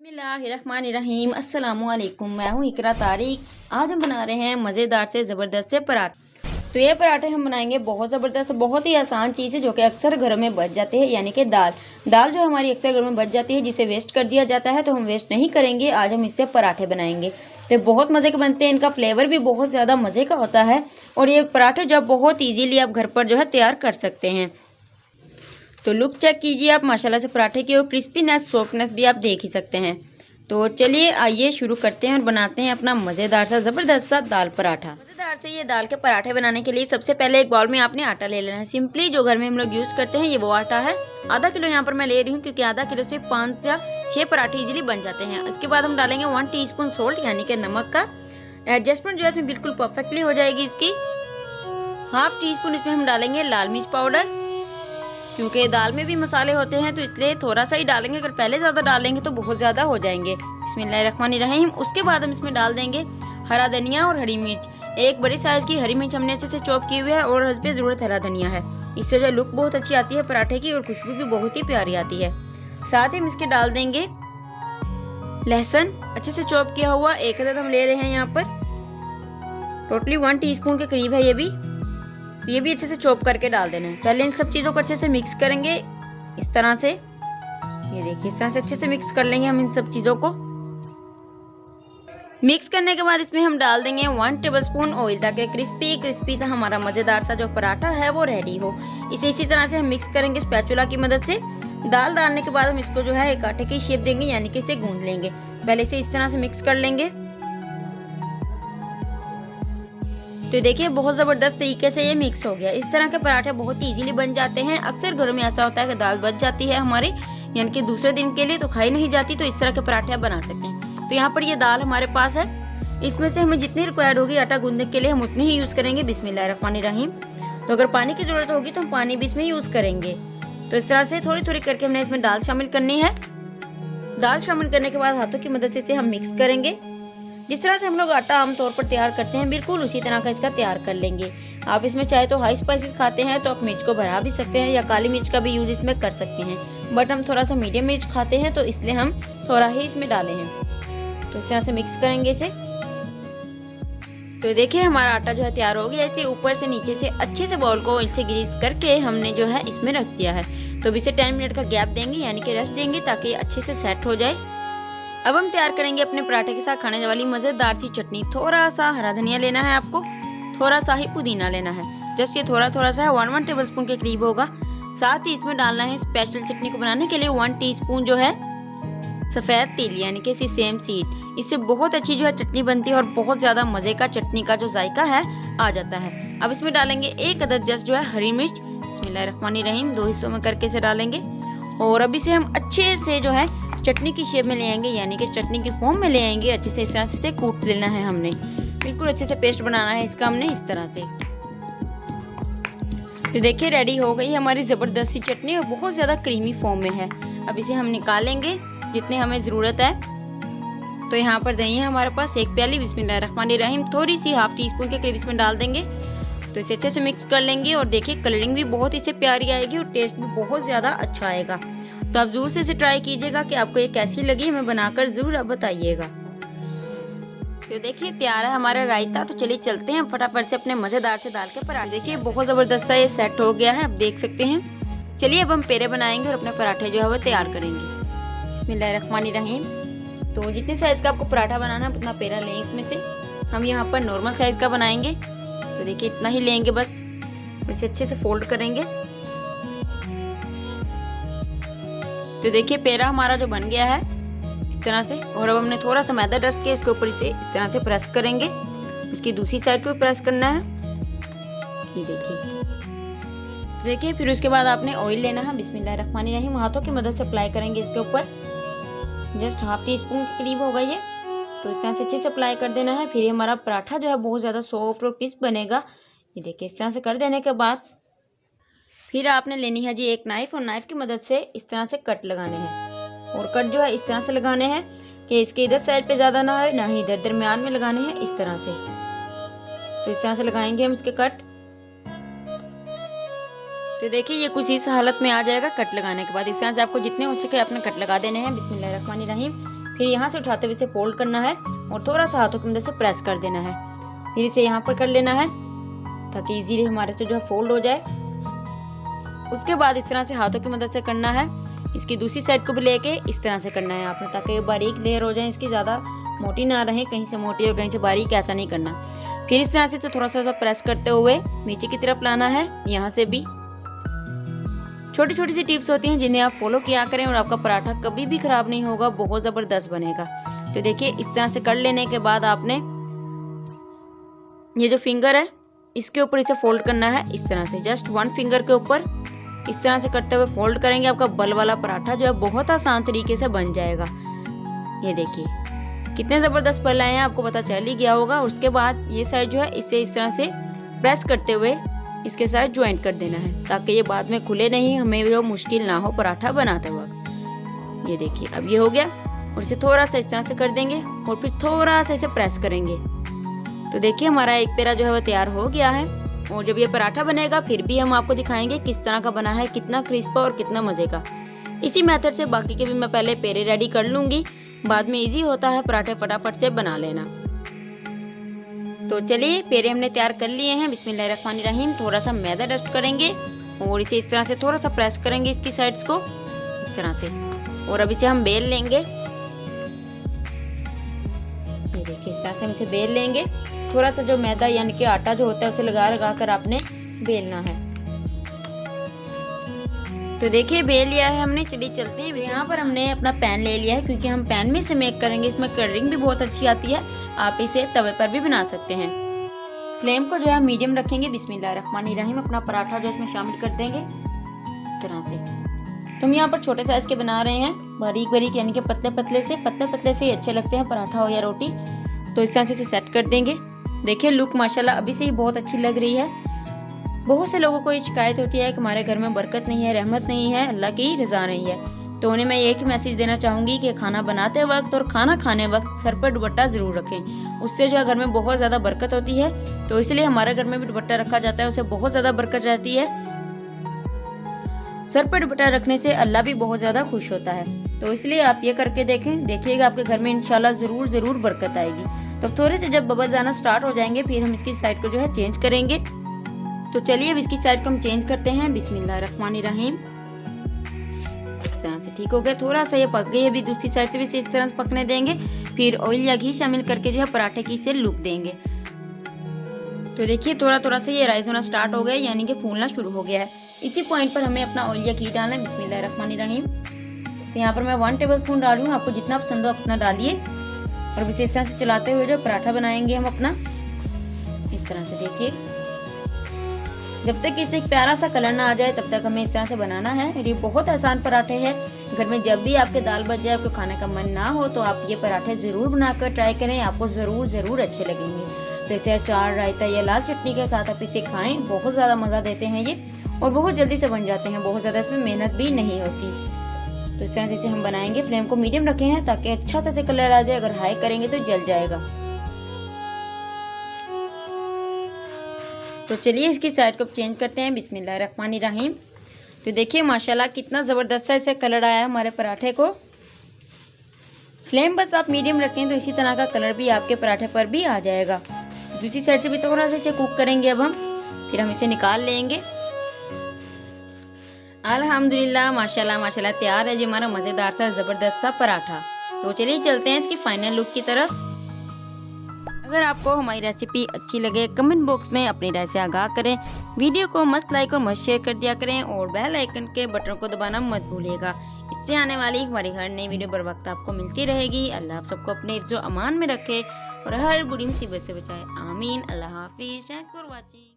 बिस्मिल्लाहिर्रहमानिर्रहीम। अस्सलामुअलैकुम। मैं हूँ इकरा तारिक। आज हम बना रहे हैं मज़ेदार से ज़बरदस्त से पराठे। तो ये पराठे हम बनाएंगे बहुत ज़बरदस्त, बहुत ही आसान चीज़ है जो कि अक्सर घरों में बच जाते हैं, यानी कि दाल जो हमारी अक्सर घरों में बच जाती है, जिसे वेस्ट कर दिया जाता है, तो हम वेस्ट नहीं करेंगे। आज हम इससे पराठे बनाएंगे। तो बहुत मज़े के बनते हैं, इनका फ्लेवर भी बहुत ज़्यादा मज़े का होता है और ये पराठे जो बहुत ईजीली आप घर पर जो है तैयार कर सकते हैं। तो लुक चेक कीजिए आप माशाल्लाह से पराठे की, और क्रिस्पीनेस सॉफ्टनेस भी आप देख ही सकते हैं। तो चलिए आइए शुरू करते हैं और बनाते हैं अपना मज़ेदार सा ज़बरदस्त सा दाल पराठा। मज़ेदार से ये दाल के पराठे बनाने के लिए सबसे पहले एक बाउल में आपने आटा ले लेना है। सिंपली जो घर में हम लोग यूज़ करते हैं ये वो आटा है। आधा किलो यहाँ पर मैं ले रही हूँ, क्योंकि आधा किलो से 5 या 6 पराठे इजीली बन जाते हैं। इसके बाद हम डालेंगे 1 टीस्पून सोल्ट, यानी कि नमक का एडजस्टमेंट जो है इसमें बिल्कुल परफेक्टली हो जाएगी इसकी। हाफ टी स्पून इसमें हम डालेंगे लाल मिर्च पाउडर, क्योंकि दाल में भी मसाले होते हैं तो इसलिए थोड़ा सा ही डालेंगे, अगर पहले ज़्यादा डालेंगे तो बहुत ज़्यादा हो जाएंगे। बिस्मिल्लाहिर्रहमानिर्रहीम। उसके बाद हम इसमें डाल देंगे हरा धनिया और हरी मिर्च। एक बड़ी साइज़ की हरी मिर्च हमने अच्छे से चॉप की हुई है और हस्बे ज़रूरत हरा धनिया है। इससे जो लुक बहुत अच्छी आती है पराठे की और खुशबू भी बहुत ही प्यारी आती है। साथ ही हम इसके डाल देंगे लहसुन अच्छे से चॉप किया हुआ, एक अदद हम ले रहे हैं यहाँ पर। टोटली 1 टीस्पून के करीब है ये भी अच्छे से चॉप करके डाल देना है। पहले इन सब चीज़ों को अच्छे से मिक्स करेंगे इस तरह से। ये देखिए इस तरह से अच्छे से मिक्स कर लेंगे हम इन सब चीज़ों को। मिक्स करने के बाद इसमें हम डाल देंगे 1 टेबलस्पून ऑयल, ताकि क्रिस्पी सा हमारा मज़ेदार सा जो पराठा है वो रेडी हो। इसी तरह से हम मिक्स करेंगे स्पैचुला की मदद से। दाल डालने के बाद हम इसको जो है एक आटे की शेप देंगे, यानी कि इसे गूंद लेंगे। पहले से इस तरह से मिक्स कर लेंगे। तो देखिए बहुत ज़बरदस्त तरीके से ये मिक्स हो गया। इस तरह के पराठे बहुत इजीली बन जाते हैं। अक्सर घरों में ऐसा होता है कि दाल बच जाती है हमारी, यानी कि दूसरे दिन के लिए तो खाई नहीं जाती, तो इस तरह के पराठे आप बना सकते हैं। तो यहाँ पर ये दाल हमारे पास है, इसमें से हमें जितनी रिक्वायर्ड होगी आटा गूंदने के लिए हम उतनी ही यूज़ करेंगे। बिस्मिल्लाहिर्रहमानिर्रहीम। तो अगर पानी की ज़रूरत होगी तो हम पानी भी इसमें यूज़ करेंगे। तो इस तरह से थोड़ी थोड़ी करके हमने इसमें दाल शामिल करनी है। दाल शामिल करने के बाद हाथों की मदद से इसे हम मिक्स करेंगे। जिस तरह से हम लोग आटा आमतौर पर तैयार करते हैं बिल्कुल उसी तरह का इसका तैयार कर लेंगे। आप इसमें चाहे तो हाई स्पाइसेस खाते हैं तो आप मिर्च को बढ़ा भी सकते हैं, या काली मिर्च का भी यूज इसमें कर सकते हैं, बट हम थोड़ा सा मीडियम मिर्च खाते हैं तो इसलिए हम थोड़ा ही इसमें डाले हैं। तो इस तरह से मिक्स करेंगे इसे। तो देखिए हमारा आटा जो है तैयार हो गया। ऐसे ऊपर से नीचे से अच्छे से बॉल को ऑयल से ग्रीस करके हमने जो है इसमें रख दिया है। तो इसे 10 मिनट का गैप देंगे, यानी कि रेस्ट देंगे, ताकि अच्छे से सेट हो जाए। अब हम तैयार करेंगे अपने पराठे के साथ खाने वाली मज़ेदार सी चटनी। थोड़ा सा हरा धनिया लेना है आपको, थोड़ा सा ही पुदीना लेना है। जस्ट ये थोड़ा सा है, 1 टेबलस्पून के करीब होगा। साथ ही इसमें डालना है स्पेशल चटनी को बनाने के लिए 1 टीस्पून जो है सफ़ेद तिल, यानी कि सेम सीड। इससे बहुत अच्छी जो है चटनी बनती है और बहुत ज़्यादा मज़े का चटनी का जो जायका है आ जाता है। अब इसमें डालेंगे एक अदद जस्ट जो है हरी मिर्च। बिस्मिल्लाहिर्रहमानिर्रहीम। 2 हिस्सों में करके इसे डालेंगे और अब इसे हम अच्छे से जो है चटनी की शेप में ले आएंगे, यानी कि चटनी की फॉर्म में ले आएंगे। अच्छे से इस तरह से कूट लेना है हमने, बिल्कुल अच्छे से पेस्ट बनाना है इसका हमने इस तरह से। तो देखिए रेडी हो गई हमारी ज़बरदस्त सी चटनी और बहुत ज़्यादा क्रीमी फॉर्म में है। अब इसे हम निकालेंगे जितने हमें ज़रूरत है। तो यहाँ पर दही है हमारे पास 1 प्याली। बिस्मिल्लाहिर्रहमानिर्रहीम। थोड़ी सी हाफ टी-स्पून के करीब इसमें डाल देंगे। तो इसे अच्छे से मिक्स कर लेंगे और देखिए कलरिंग भी बहुत इससे प्यारी आएगी और टेस्ट भी बहुत ज़्यादा अच्छा आएगा। तो आप जरूर से इसे ट्राई कीजिएगा कि आपको ये कैसी लगी, हमें बनाकर जरूर आप बताइएगा। तो देखिए तैयार है हमारा रायता। तो चलिए चलते हैं फटाफट से अपने मज़ेदार से दाल के पराठे। देखिए बहुत ज़बरदस्त सा ये सेट हो गया है, आप देख सकते हैं। चलिए अब हम पेड़े बनाएंगे और अपने पराठे जो है वो तैयार करेंगे। बिस्मिल्लाहिर्रहमानिर्रहीम। तो जितने साइज़ का आपको पराठा बनाना है उतना पेड़ा लें। इसमें से हम यहाँ पर नॉर्मल साइज़ का बनाएंगे, तो देखिए इतना ही लेंगे बस। इसे अच्छे से फोल्ड करेंगे। तो देखिए पेड़ा हमारा जो बन गया है इस तरह से, और अब हमने थोड़ा सा मैदा डस्ट के उसके ऊपर इसे इस तरह से प्रेस करेंगे। उसकी दूसरी साइड को भी प्रेस करना है, ये देखिए। तो देखिए फिर उसके बाद आपने ऑयल लेना है। बिस्मिल्लाहिर्रहमानिर्रहीम। हाथों की मदद से अप्लाई करेंगे इसके ऊपर। जस्ट हाफ टी-स्पून के करीब होगा ये। तो इस तरह से अच्छे से अप्लाई कर देना है। फिर हमारा पराठा जो है बहुत ज़्यादा सॉफ्ट और क्रिस्प बनेगा। ये देखिए इस तरह से कर देने के बाद फिर आपने लेनी है जी एक नाइफ, और नाइफ की मदद से इस तरह से कट लगाने हैं। और कट जो है इस तरह से लगाने हैं कि इसके इधर साइड पे ज़्यादा ना हो, ना ही इधर दरमियान में लगाने हैं, इस तरह से। तो इस तरह से लगाएंगे हम इसके कट। तो देखिए ये कुछ इस हालत में आ जाएगा कट लगाने के बाद। इस तरह से आपको जितने हो सके अपने कट लगा देने हैं। बिस्मिल्लाहिर्रहमानिर्रहीम। फिर यहाँ से उठाते हुए इसे फोल्ड करना है और थोड़ा सा हाथों की मदद से प्रेस कर देना है। फिर इसे यहाँ पर कर लेना है ताकि इजीली हमारे से जो है फोल्ड हो जाए। उसके बाद इस तरह से हाथों की मदद से करना है। इसकी दूसरी साइड को भी लेके इस तरह से करना है आपने, ताकि ये बारीक लेयर हो जाए, इसकी ज़्यादा मोटी ना रहे, कहीं से मोटी और कहीं से बारीक, ऐसा नहीं करना। फिर इस तरह से तो थोड़ा सा प्रेस करते हुए नीचे की तरफ लाना है। यहाँ से भी छोटी छोटी सी टिप्स होती हैं जिन्हें आप फॉलो किया करें और आपका पराठा कभी भी खराब नहीं होगा, बहुत ज़बरदस्त बनेगा। तो देखिए इस तरह से कर लेने के बाद आपने ये जो फिंगर है इसके ऊपर इसे फोल्ड करना है इस तरह से, जस्ट 1 फिंगर के ऊपर इस तरह से करते हुए फोल्ड करेंगे। आपका बल वाला पराठा जो है बहुत आसान तरीके से बन जाएगा। ये देखिए कितने ज़बरदस्त बल आए हैं, आपको पता चल ही गया होगा। उसके बाद ये साइड जो है इसे इस तरह से प्रेस करते हुए इसके साथ ज्वाइंट कर देना है, ताकि ये बाद में खुले नहीं, हमें वो मुश्किल ना हो पराठा बनाते वक्त। ये देखिए अब ये हो गया और इसे थोड़ा सा इस तरह से कर देंगे और फिर थोड़ा सा इसे प्रेस करेंगे। तो देखिए हमारा एक पेरा जो है वो तैयार हो गया है। और जब ये पराठा बनेगा फिर भी हम आपको दिखाएंगे किस तरह का बना है, कितना क्रिस्प और कितना मजे का। इसी मेथड से बाकी के भी मैं पहले पेरे रेडी कर लूंगी, बाद में इजी होता है पराठे फटाफट से बना लेना। तो चलिए पेरे हमने तैयार कर लिए हैं। बिस्मिल्लाहिर्रहमानिर्रहीम। थोड़ा सा मैदा डस्ट करेंगे और इसे इस तरह से थोड़ा सा प्रेस करेंगे इसकी साइड्स को इस तरह से, और अब इसे हम बेल लेंगे। ये देखिए इस तरह से हम इसे बेल लेंगे। थोड़ा सा जो मैदा यानी कि आटा जो होता है उसे लगा लगा कर आपने बेलना है। तो देखिए बेल लिया है हमने। चलिए चलते हैं। यहाँ पर हमने अपना पैन ले लिया है, क्योंकि हम पैन में इसे मेक करेंगे। इसमें कलरिंग भी बहुत अच्छी आती है, आप इसे तवे पर भी बना सकते हैं। फ्लेम को जो है मीडियम रखेंगे। बिस्मिल्लाहिर्रहमानिर्रहीम। अपना पराठा जो इसमें शामिल कर देंगे इस तरह से। तो हम यहाँ पर छोटे साइज के बना रहे हैं, बारीक बारीक यानी कि पतले पतले से ही अच्छे लगते हैं पराठा हो या रोटी। तो इस तरह से इसे सेट कर देंगे। देखिए लुक माशाल्लाह अभी से ही बहुत अच्छी लग रही है। बहुत से लोगों को ये शिकायत होती है कि हमारे घर में बरकत नहीं है, रहमत नहीं है, अल्लाह की रज़ा नहीं है। तो उन्हें मैं एक ही मैसेज देना चाहूँगी कि खाना बनाते वक्त और खाना खाने वक्त सर पर दुपट्टा ज़रूर रखें। उससे जो है घर में बहुत ज़्यादा बरकत होती है। तो इसलिए हमारे घर में भी दुपट्टा रखा जाता है, उससे बहुत ज़्यादा बरकत रहती है। सर पर दुपट्टा रखने से अल्लाह भी बहुत ज़्यादा खुश होता है। तो इसलिए आप ये करके देखें, देखिएगा आपके घर में इंशाल्लाह ज़रूर बरकत आएगी। तो थोड़े से जब बबल्स आना स्टार्ट हो जाएंगे फिर हम इसकी साइड को जो है चेंज करेंगे। तो चलिए अब इसकी साइड को हम चेंज करते हैं। बिस्मिल्लाहिर्रहमानिर्रहीम। इस तरह से ठीक हो गया। थोड़ा सा ये पक गई, अभी दूसरी साइड से भी इस तरह से पकने देंगे। फिर ऑयल या घी शामिल करके जो है पराठे की से लुक देंगे। तो देखिए थोड़ा सा ये राइस होना स्टार्ट हो गया, यानी कि फूलना शुरू हो गया है। इसी पॉइंट पर हमें अपना ऑयल या घी डालना है। बिस्मिल्लाहिर्रहमानिर्रहीम। तो यहाँ पर मैं 1 टेबलस्पून डाल रही हूँ, आपको जितना पसंद हो उतना डालिए। और इसे इस तरह से चलाते हुए जो पराठा बनाएंगे हम अपना इस तरह से। देखिए जब तक इसे एक प्यारा सा कलर ना आ जाए तब तक हमें इस तरह से बनाना है। ये बहुत आसान पराठे हैं। घर में जब भी आपके दाल बच जाए, आपको खाने का मन ना हो, तो आप ये पराठे ज़रूर बनाकर ट्राई करें, आपको ज़रूर अच्छे लगेंगे। तो इसे अचार, रायता या लाल चटनी के साथ आप इसे खाएं, बहुत ज़्यादा मज़ा देते हैं ये, और बहुत जल्दी से बन जाते हैं, बहुत ज़्यादा इसमें मेहनत भी नहीं होती। तो इस तरह से इसे हम बनाएंगे। फ्लेम को मीडियम रखे हैं ताकि अच्छा से कलर आ जाए, अगर हाई करेंगे तो जल जाएगा। तो चलिए इसकी साइड को चेंज करते हैं। बिस्मिल्लाहिर्रहमानिर्रहीम। तो देखिए माशाल्लाह कितना ज़बरदस्त सा इसे कलर आया है हमारे पराठे को। फ्लेम बस आप मीडियम रखें तो इसी तरह का कलर भी आपके पराठे पर भी आ जाएगा। दूसरी साइड से भी थोड़ा सा इसे कुक करेंगे अब हम, फिर हम इसे निकाल लेंगे। अल्हम्दुलिल्लाह माशाल्लाह तैयार है जी हमारा मज़ेदार सा ज़बरदस्त सा पराठा। तो चलिए चलते हैं इसकी फाइनल लुक की तरफ। अगर आपको हमारी रेसिपी अच्छी लगे कमेंट बॉक्स में अपनी राय से आगाह करें। वीडियो को मस्त लाइक और मस्त शेयर कर दिया करें, और बेल आइकन के बटन को दबाना मत भूलिएगा। इससे आने वाली हमारी हर नई वीडियो बर वक्त आपको मिलती रहेगी। अल्लाह आप सबको अपने हिफ्ज़-ओ-अमान में रखे और हर बुरी मुसीबत से बचाए। आमीन। अल्लाह हाफिज़। Thanks for watching.